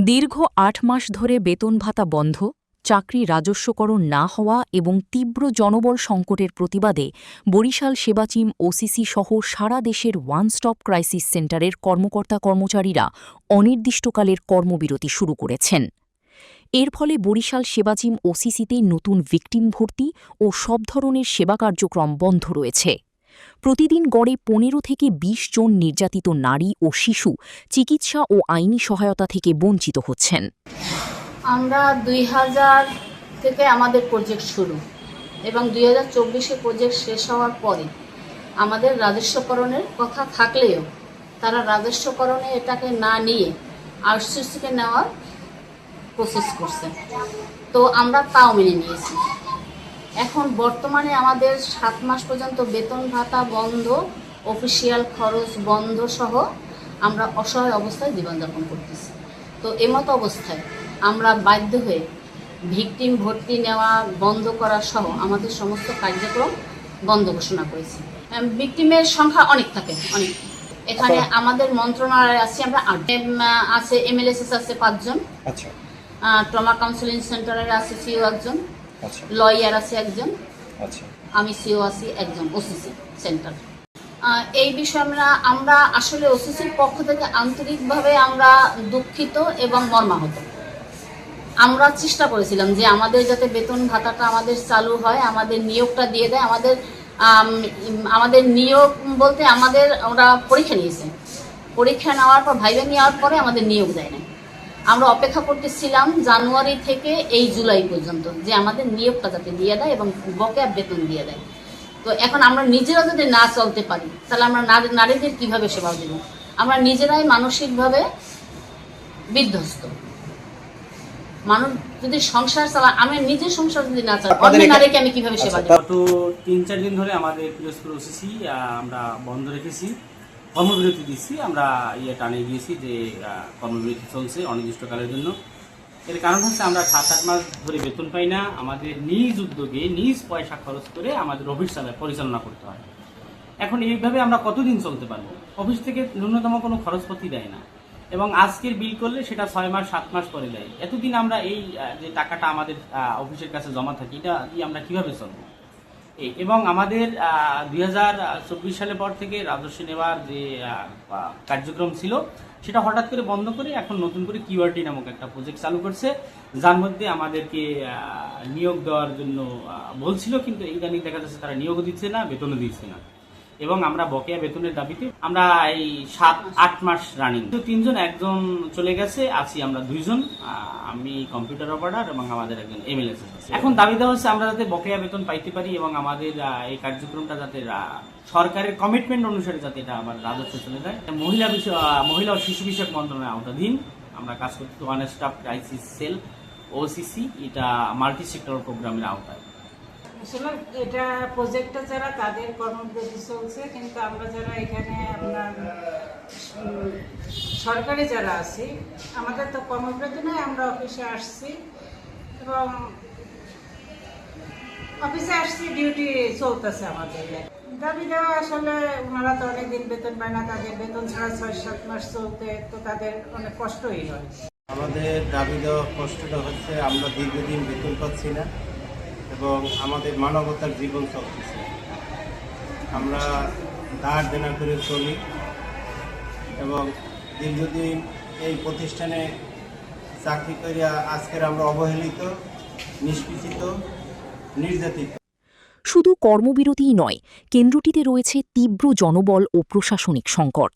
দীর্ঘ ৮ মাস ধরে বেতন ভাতা বন্ধ, চাকরি রাজস্বকরণ না হওয়া এবং তীব্র জনবল সংকটের প্রতিবাদে বরিশাল সেবাচিম ওসিসি সহ সারা দেশের ওয়ান স্টপ ক্রাইসিস সেন্টারের কর্মকর্তা-কর্মচারীরা অনির্দিষ্টকালের কর্মবিরতি শুরু করেছেন। এর ফলে বরিশাল সেবাচিম ওসিসিতে নতুন ভিকটিম ভর্তি ও সব ধরনের সেবা কার্যক্রম বন্ধ রয়েছে। প্রতিদিন গড়ে ১৫ থেকে ২০ জন নির্যাতিত নারী ও শিশু চিকিৎসা ও আইনি সহায়তা থেকে বঞ্চিত হচ্ছেন। আমরা ২০০০ থেকে আমাদের প্রজেক্ট শুরু এবং ২০২৪-এ প্রজেক্ট শেষ হওয়ার পরে আমাদের রাজস্বকরণের কথা থাকলেও তারা রাজস্বকরণে এটাকে না নিয়ে আউটসোর্সিংয়ে নেওয়ার প্রসেস করছে। তো আমরা তাও মেনে নিয়েছি। এখন বর্তমানে আমাদের ৭ মাস পর্যন্ত বেতন ভাতা বন্ধ, অফিসিয়াল খরচ বন্ধ সহ আমরা অসহায় অবস্থায় জীবনযাপন করতেছি। তো এমতো অবস্থায় আমরা বাধ্য হয়ে ভিকটিম ভর্তি নেওয়া বন্ধ করা সহ আমাদের সমস্ত কার্যক্রম বন্ধ ঘোষণা করেছি। ভিকটিমের সংখ্যা অনেক থাকে, অনেক। এখানে আমাদের মন্ত্রণালয়ে আছি আমরা ৮ আছে, এমএলএসএস আছে ৫ জন, আচ্ছা, ট্রমা কাউন্সিলিং সেন্টারের আছে সিও একজন, আচ্ছা, লয়ার আছে একজন, আচ্ছা, আমি সিও আছি একজন, ওসিসি সেন্টার। এই বিষয়ে আমরা আসলে ওসিসির পক্ষ থেকে আন্তরিকভাবে আমরা দুঃখিত এবং মর্মাহত। আমরা চেষ্টা করেছিলাম যে আমাদের যাতে বেতন ভাতাটা আমাদের চালু হয়, আমাদের নিয়োগটা দিয়ে দেয়। আমাদের নিয়োগ বলতে ওরা পরীক্ষা নিয়েছে, পরীক্ষা নেওয়ার পর ভাইবা নেওয়ার পরে আমাদের নিয়োগ দেয় না। আমরা অপেক্ষা করতেছিলাম জানুয়ারি থেকে এই জুলাই পর্যন্ত যে আমাদের নিয়োগটা যাতে দিয়ে দেয় এবং বকেয়া বেতন দিয়ে দেয়। তো এখন আমরা নিজেরা যদি না চলতে পারি তাহলে আমরা নারীদের কিভাবে সেবা দেব? আমরা নিজেরাই মানসিকভাবে বিধ্বস্ত। মানুষ যদি সংসার চালা, আমি নিজের সংসার যদি না চালাই, অন্য নারীকে আমি কিভাবে সেবা দেব? গত ৩-৪ দিন ধরে আমাদের পিরোজপুর ওসিসি আমরা বন্ধ রেখেছি, কর্মবিরতি দিচ্ছি। আমরা টানিয়ে গিয়েছি যে কর্মবিরতি চলছে অনির্দিষ্টকালের জন্য। এর কারণ হচ্ছে আমরা ৭-৮ মাস ধরে বেতন পাই না। আমাদের নিজ উদ্যোগে নিজ পয়সা খরচ করে আমাদের অফিস পরিচালনা করতে হয়। এখন এইভাবে আমরা কতদিন চলতে পারবো? অফিস থেকে ন্যূনতম কোনো খরচপাতি দেয় না এবং আজকের বিল করলে সেটা ৬ মাস ৭ মাস পরে দেয়। এতদিন আমরা এই যে টাকাটা আমাদের অফিসের কাছে জমা থাকে, এটা দিয়ে আমরা কিভাবে চলবো? এবং আমাদের ২০২৪ সালের পর থেকে রাজস্ব নেওয়ার যে কার্যক্রম ছিল সেটা হঠাৎ করে বন্ধ করে এখন নতুন করে কিউআরটি নামক একটা প্রজেক্ট চালু করছে, যার মধ্যে আমাদেরকে নিয়োগ দেওয়ার জন্য বলছিল, কিন্তু ইদানিং দেখা যাচ্ছে তারা নিয়োগও দিচ্ছে না, বেতনও দিচ্ছে না। এবং আমরা বকেয়া বেতনের দাবিতে আমরা এই ৭-৮ মাস রানিং ৩ জন, একজন চলে গেছে, আছি আমরা ২ জন, আমি কম্পিউটার অপারেটর এবং আমাদের একজন এমএলএস। এখন দাবি দেওয়া হচ্ছে আমরা যাতে বকেয়া বেতন পাইতে পারি এবং আমাদের এই কার্যক্রমটা যাতে সরকারের কমিটমেন্ট অনুসারে যাতে এটা আবার রাজস্ব চলে যায়। মহিলা ও শিশু বিষয়ক মন্ত্রণালয়ের আওতাধীন আমরা কাজ করতে one stop crisis cell OCC, এটা মাল্টি সেক্টর প্রোগ্রামের আওতায়। আসলে এটা প্রজেক্টটা যারা তাদের কর্মবিরতি চলছে, কিন্তু আমরা যারা এখানে আপনার সরকারি যারা আছি আমাদের তো কর্মবিরতি নয়, আমরা অফিসে আসছি এবং অফিসে আসছি, ডিউটি চলতেছে আমাদের। দাবি দেওয়া আসলে ওনারা তো অনেকদিন বেতন পায় না, তাদের বেতন ছাড়া ৬-৭ মাস চলতে তো তাদের অনেক কষ্টই হয়। আমাদের দাবি দেওয়া কষ্টটা হচ্ছে আমরা দীর্ঘদিন বেতন পাচ্ছি না এবং আমাদের মানবতার জীবন চলতেছে। আমরা ধার দেনা করে চলি এবং দীর্ঘদিন এই প্রতিষ্ঠানে চাকরি করে আজকের আমরা অবহেলিত, নিষ্পেষিত, নির্যাতিত। শুধু কর্মবিরতিই নয়, কেন্দ্রটিতে রয়েছে তীব্র জনবল ও প্রশাসনিক সংকট।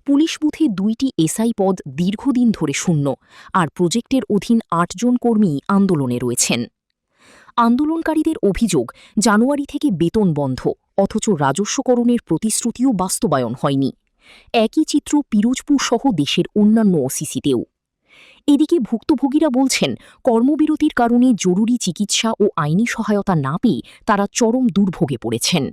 পুলিশ বুথে ২টি এসআই পদ দীর্ঘদিন ধরে শূন্য, আর প্রজেক্টের অধীন ৮ জন কর্মী আন্দোলনে রয়েছেন। আন্দোলনকারীদের অভিযোগ, জানুয়ারি থেকে বেতন বন্ধ, অথচ রাজস্বকরণের প্রতিশ্রুতিও বাস্তবায়ন হয়নি। একই চিত্র পিরোজপুর সহ দেশের অন্যান্য ওসিসিতেও। এদিকে ভুক্তভোগীরা বলছেন, কর্মবিরতির কারণে জরুরি চিকিৎসা ও আইনি সহায়তা না পেয়ে তারা চরম দুর্ভোগে পড়েছেন।